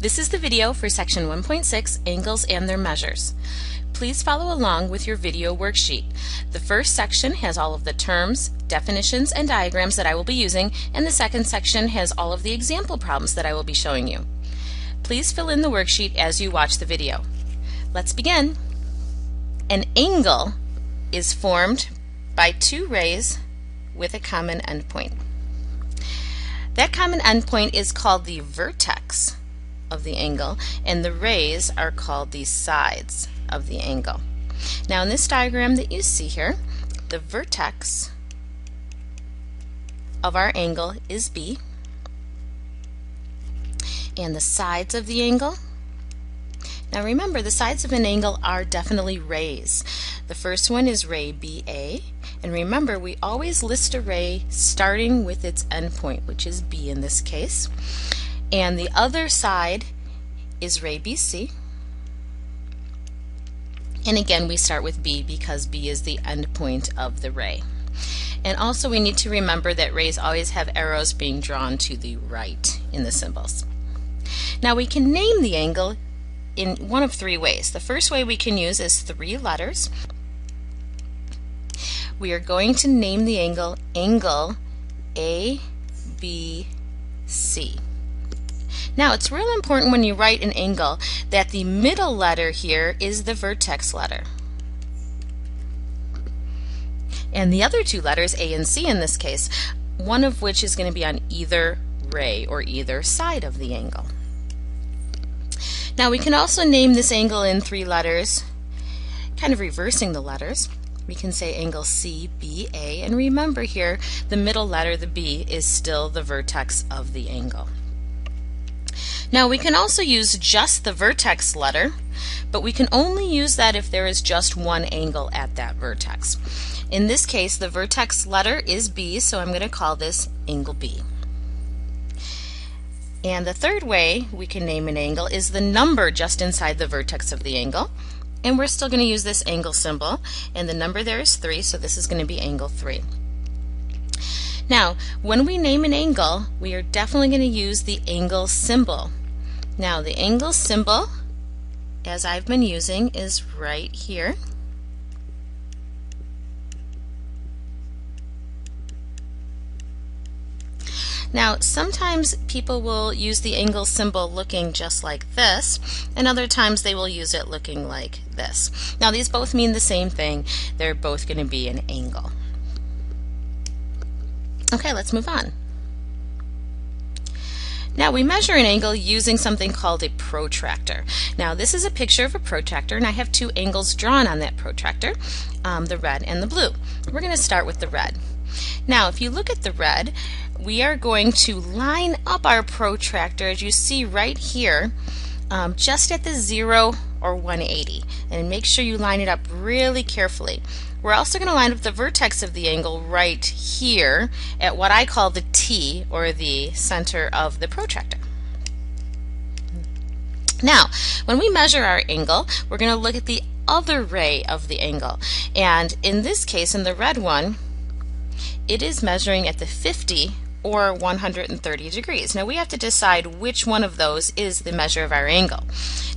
This is the video for section 1.6, Angles and Their Measures. Please follow along with your video worksheet. The first section has all of the terms, definitions, and diagrams that I will be using, and the second section has all of the example problems that I will be showing you. Please fill in the worksheet as you watch the video. Let's begin. An angle is formed by two rays with a common endpoint. That common endpoint is called the vertex of the angle, and the rays are called the sides of the angle. Now in this diagram that you see here, the vertex of our angle is B, and the sides of the angle, now remember, the sides of an angle are definitely rays. The first one is ray BA, and remember, we always list a ray starting with its endpoint, which is B in this case. And the other side is ray BC. And again, we start with B because B is the endpoint of the ray. And also we need to remember that rays always have arrows being drawn to the right in the symbols. Now we can name the angle in one of three ways. The first way we can use is three letters. We are going to name the angle ABC. Now it's real important when you write an angle that the middle letter here is the vertex letter. And the other two letters, A and C in this case, one of which is going to be on either ray or either side of the angle. Now we can also name this angle in three letters, kind of reversing the letters. We can say angle CBA, and remember here the middle letter, the B, is still the vertex of the angle. Now we can also use just the vertex letter, but we can only use that if there is just one angle at that vertex. In this case, the vertex letter is B, so I'm going to call this angle B. And the third way we can name an angle is the number just inside the vertex of the angle. And we're still going to use this angle symbol, and the number there is 3, so this is going to be angle 3. Now, when we name an angle, we are definitely going to use the angle symbol. Now, the angle symbol, as I've been using, is right here. Now, sometimes people will use the angle symbol looking just like this, and other times they will use it looking like this. Now, these both mean the same thing. They're both going to be an angle. Okay, let's move on. Now, we measure an angle using something called a protractor. Now, this is a picture of a protractor, and I have two angles drawn on that protractor, the red and the blue. We're going to start with the red. Now, if you look at the red, we are going to line up our protractor, as you see right here, just at the 0 or 180. And make sure you line it up really carefully. We're also going to line up the vertex of the angle right here at what I call the T, or the center of the protractor. Now, when we measure our angle, we're going to look at the other ray of the angle. And in this case, in the red one, it is measuring at the 50 or 130 degrees. Now we have to decide which one of those is the measure of our angle.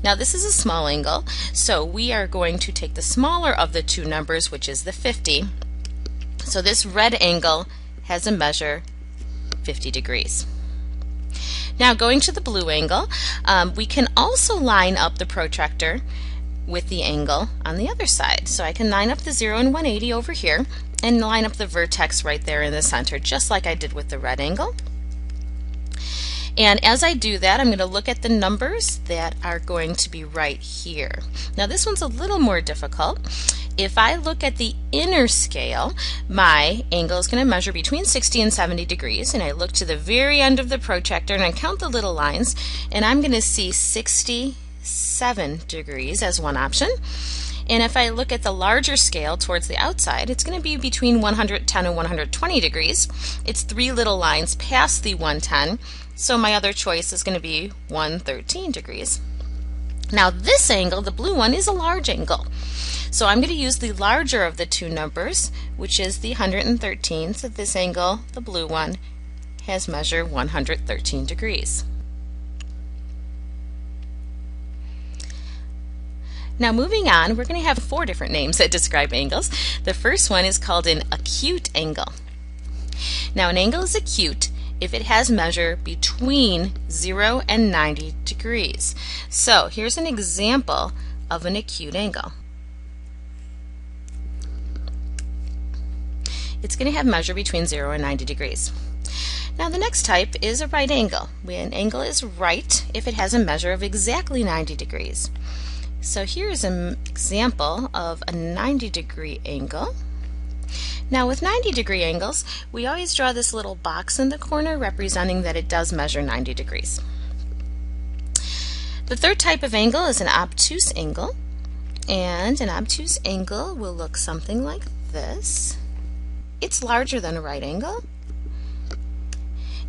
Now this is a small angle, so we are going to take the smaller of the two numbers, which is the 50. So this red angle has a measure 50 degrees. Now going to the blue angle, we can also line up the protractor with the angle on the other side. So I can line up the 0 and 180 over here and line up the vertex right there in the center, just like I did with the red angle. And as I do that, I'm going to look at the numbers that are going to be right here. Now this one's a little more difficult. If I look at the inner scale, my angle is going to measure between 60 and 70 degrees, and I look to the very end of the protractor and I count the little lines, and I'm going to see 67 degrees as one option. And if I look at the larger scale towards the outside, it's going to be between 110 and 120 degrees. It's three little lines past the 110, so my other choice is going to be 113 degrees. Now this angle, the blue one, is a large angle. So I'm going to use the larger of the two numbers, which is the 113. So this angle, the blue one, has measured 113 degrees. Now moving on, we're going to have 4 different names that describe angles. The first one is called an acute angle. Now an angle is acute if it has measure between 0 and 90 degrees. So here's an example of an acute angle. It's going to have measure between 0 and 90 degrees. Now the next type is a right angle. An angle is right if it has a measure of exactly 90 degrees. So here's an example of a 90-degree angle. Now with 90-degree angles, we always draw this little box in the corner representing that it does measure 90 degrees. The third type of angle is an obtuse angle, and an obtuse angle will look something like this. It's larger than a right angle,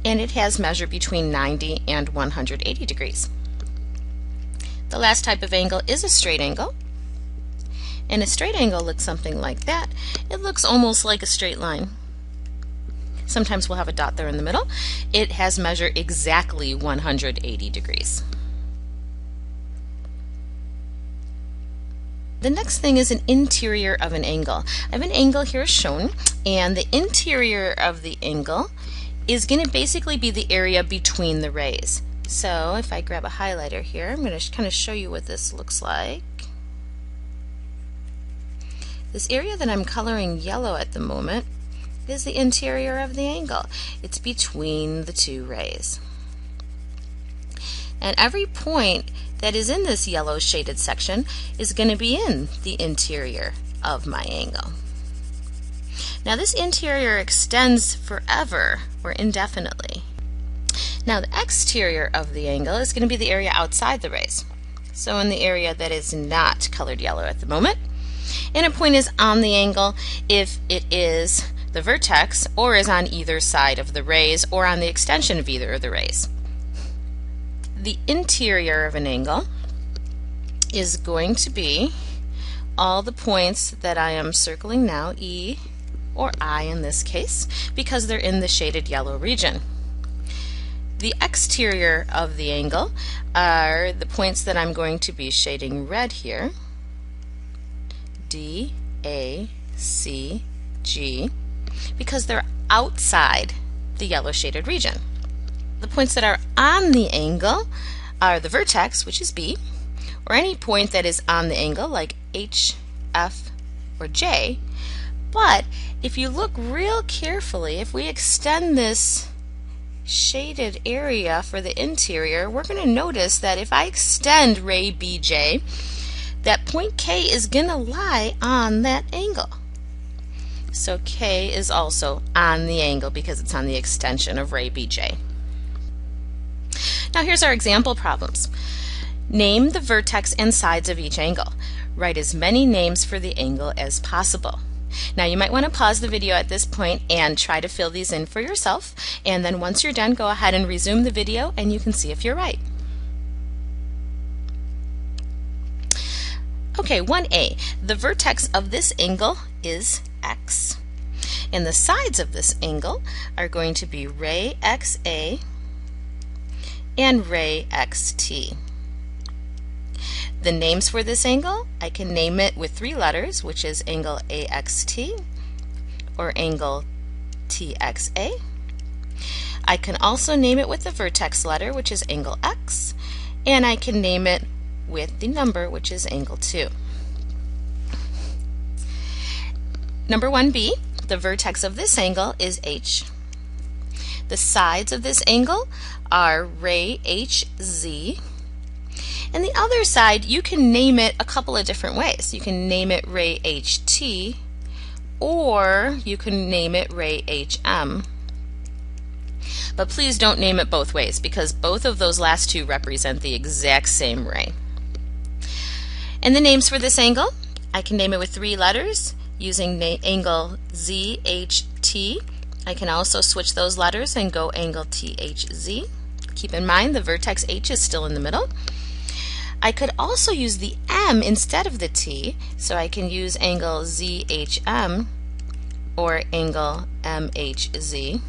and it has measure between 90 and 180 degrees. The last type of angle is a straight angle, and a straight angle looks something like that. It looks almost like a straight line. Sometimes we'll have a dot there in the middle. It has measure exactly 180 degrees. The next thing is an interior of an angle. I have an angle here shown, and the interior of the angle is going to basically be the area between the rays. So if I grab a highlighter here, I'm going to kind of show you what this looks like. This area that I'm coloring yellow at the moment is the interior of the angle. It's between the 2 rays. And every point that is in this yellow shaded section is going to be in the interior of my angle. Now this interior extends forever or indefinitely. Now the exterior of the angle is going to be the area outside the rays. So in the area that is not colored yellow at the moment. And a point is on the angle if it is the vertex or is on either side of the rays or on the extension of either of the rays. The interior of an angle is going to be all the points that I am circling now, E or I in this case, because they're in the shaded yellow region. The exterior of the angle are the points that I'm going to be shading red here, D, A, C, G, because they're outside the yellow shaded region. The points that are on the angle are the vertex, which is B, or any point that is on the angle like H, F, or J. But if you look real carefully, if we extend this shaded area for the interior, we're going to notice that if I extend ray BJ, that point K is going to lie on that angle. So K is also on the angle because it's on the extension of ray BJ. Now here's our example problems. Name the vertex and sides of each angle. Write as many names for the angle as possible. Now you might want to pause the video at this point and try to fill these in for yourself, and then once you're done, go ahead and resume the video and you can see if you're right. Okay, 1A. The vertex of this angle is X, and the sides of this angle are going to be ray XA and ray XT. The names for this angle, I can name it with 3 letters, which is angle AXT or angle TXA. I can also name it with the vertex letter, which is angle X, and I can name it with the number, which is angle 2. Number 1B, the vertex of this angle is H. The sides of this angle are ray HZ. And the other side, you can name it a couple of different ways. You can name it ray HT, or you can name it ray HM. But please don't name it both ways, because both of those last 2 represent the exact same ray. And the names for this angle, I can name it with 3 letters using angle ZHT. I can also switch those letters and go angle THZ. Keep in mind the vertex H is still in the middle. I could also use the M instead of the T, so I can use angle ZHM or angle MHZ.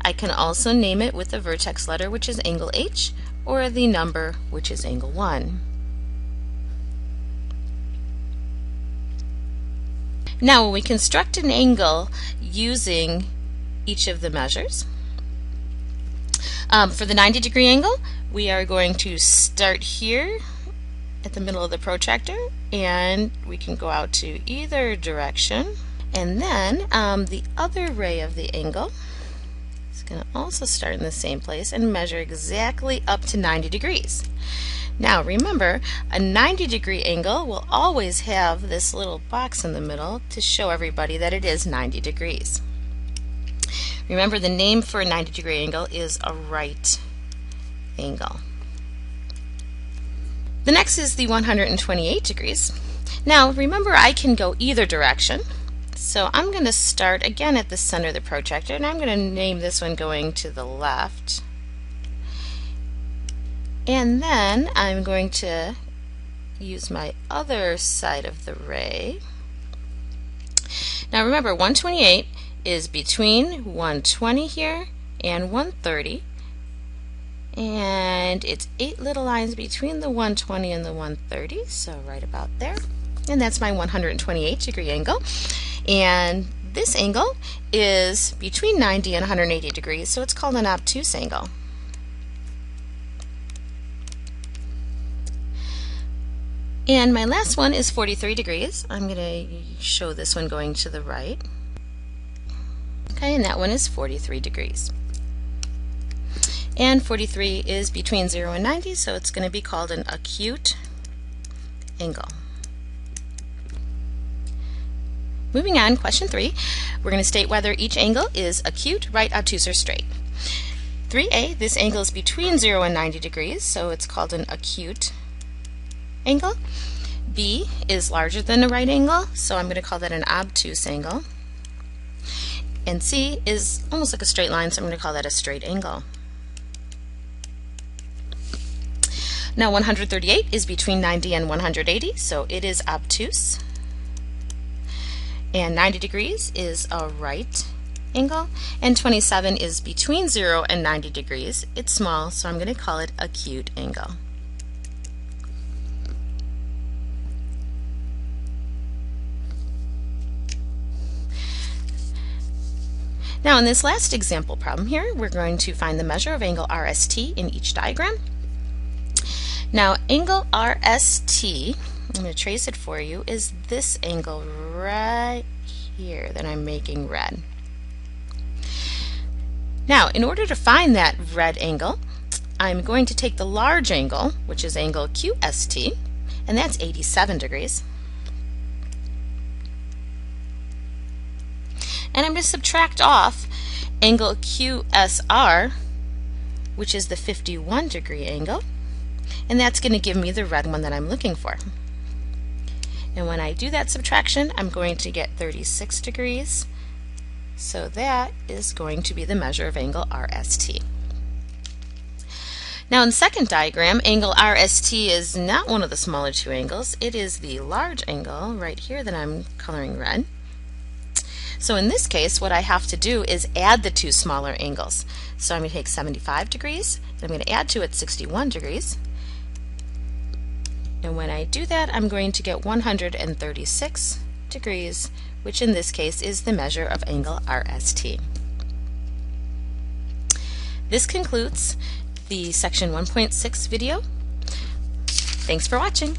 I can also name it with the vertex letter, which is angle H, or the number, which is angle 1. Now when we construct an angle using each of the measures, for the 90-degree angle, we are going to start here at the middle of the protractor, and we can go out to either direction. And then the other ray of the angle is going to also start in the same place and measure exactly up to 90 degrees. Now remember, a 90-degree angle will always have this little box in the middle to show everybody that it is 90 degrees. Remember, the name for a 90-degree angle is a right angle. The next is the 128 degrees. Now remember, I can go either direction. So I'm going to start again at the center of the protractor, and I'm going to name this one going to the left. And then I'm going to use my other side of the ray. Now remember, 128 is between 120 here and 130. And it's 8 little lines between the 120 and the 130, so right about there. And that's my 128-degree angle. And this angle is between 90 and 180 degrees, so it's called an obtuse angle. And my last one is 43 degrees. I'm going to show this one going to the right. Okay, and that one is 43 degrees. And 43 is between 0 and 90, so it's going to be called an acute angle. Moving on, question 3, we're going to state whether each angle is acute, right, obtuse, or straight. 3a, this angle is between 0 and 90 degrees, so it's called an acute angle. B is larger than a right angle, so I'm going to call that an obtuse angle. And C is almost like a straight line, so I'm going to call that a straight angle. Now 138 is between 90 and 180, so it is obtuse. And 90 degrees is a right angle. And 27 is between 0 and 90 degrees. It's small, so I'm going to call it acute angle. Now in this last example problem here, we're going to find the measure of angle RST in each diagram. Now angle RST, I'm going to trace it for you, is this angle right here that I'm making red. Now in order to find that red angle, I'm going to take the large angle, which is angle QST, and that's 87 degrees. And I'm going to subtract off angle QSR, which is the 51-degree angle, and that's going to give me the red one that I'm looking for. And when I do that subtraction, I'm going to get 36 degrees, so that is going to be the measure of angle RST. Now in the second diagram, angle RST is not one of the smaller two angles, it is the large angle right here that I'm coloring red. So in this case, what I have to do is add the two smaller angles. So I'm going to take 75 degrees, and I'm going to add to it 61 degrees. And when I do that, I'm going to get 136 degrees, which in this case is the measure of angle RST. This concludes the section 1.6 video. Thanks for watching.